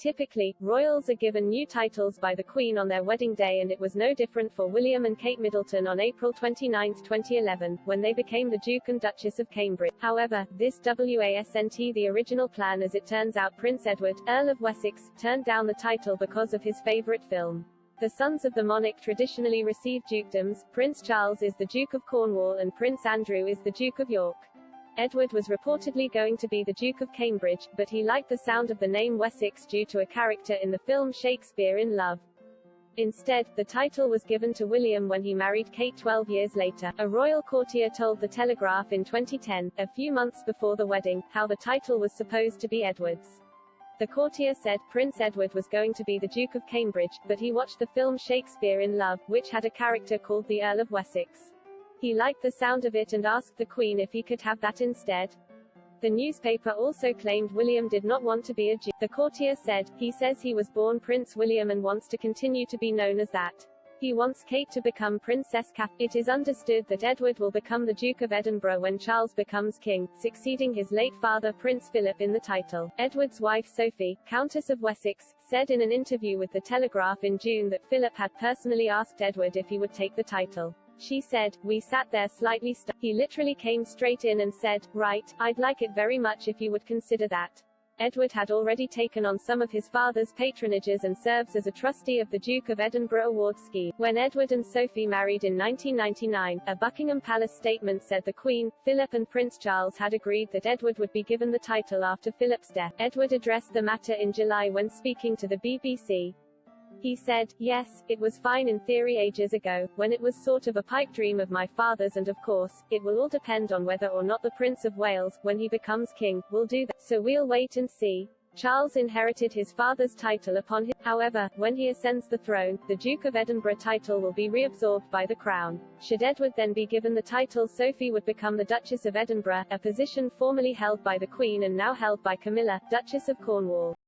Typically, royals are given new titles by the Queen on their wedding day, and it was no different for William and Kate Middleton on April 29, 2011, when they became the Duke and Duchess of Cambridge. However, this wasn't the original plan, as it turns out Prince Edward, Earl of Wessex, turned down the title because of his favourite film. The sons of the monarch traditionally receive dukedoms. Prince Charles is the Duke of Cornwall and Prince Andrew is the Duke of York. Edward was reportedly going to be the Duke of Cambridge, but he liked the sound of the name Wessex due to a character in the film Shakespeare in Love. Instead, the title was given to William when he married Kate 12 years later. A royal courtier told The Telegraph in 2010, a few months before the wedding, how the title was supposed to be Edward's. The courtier said, Prince Edward was going to be the Duke of Cambridge, but he watched the film Shakespeare in Love, which had a character called the Earl of Wessex. He liked the sound of it and asked the Queen if he could have that instead. The newspaper also claimed William did not want to be a Duke. The courtier said, he says he was born Prince William and wants to continue to be known as that. He wants Kate to become Princess Catherine. It is understood that Edward will become the Duke of Edinburgh when Charles becomes king, succeeding his late father Prince Philip in the title. Edward's wife Sophie, Countess of Wessex, said in an interview with The Telegraph in June that Philip had personally asked Edward if he would take the title. She said, we sat there slightly stuck. He literally came straight in and said, right, I'd like it very much if you would consider that. Edward had already taken on some of his father's patronages and serves as a trustee of the Duke of Edinburgh Award scheme. When Edward and Sophie married in 1999, a Buckingham Palace statement said the Queen, Philip and Prince Charles had agreed that Edward would be given the title after Philip's death. Edward addressed the matter in July when speaking to the BBC. He said, yes, it was fine in theory ages ago, when it was sort of a pipe dream of my father's, and of course, it will all depend on whether or not the Prince of Wales, when he becomes king, will do that, so we'll wait and see. Charles inherited his father's title upon his. However, when he ascends the throne, the Duke of Edinburgh title will be reabsorbed by the Crown. Should Edward then be given the title, Sophie would become the Duchess of Edinburgh, a position formerly held by the Queen and now held by Camilla, Duchess of Cornwall.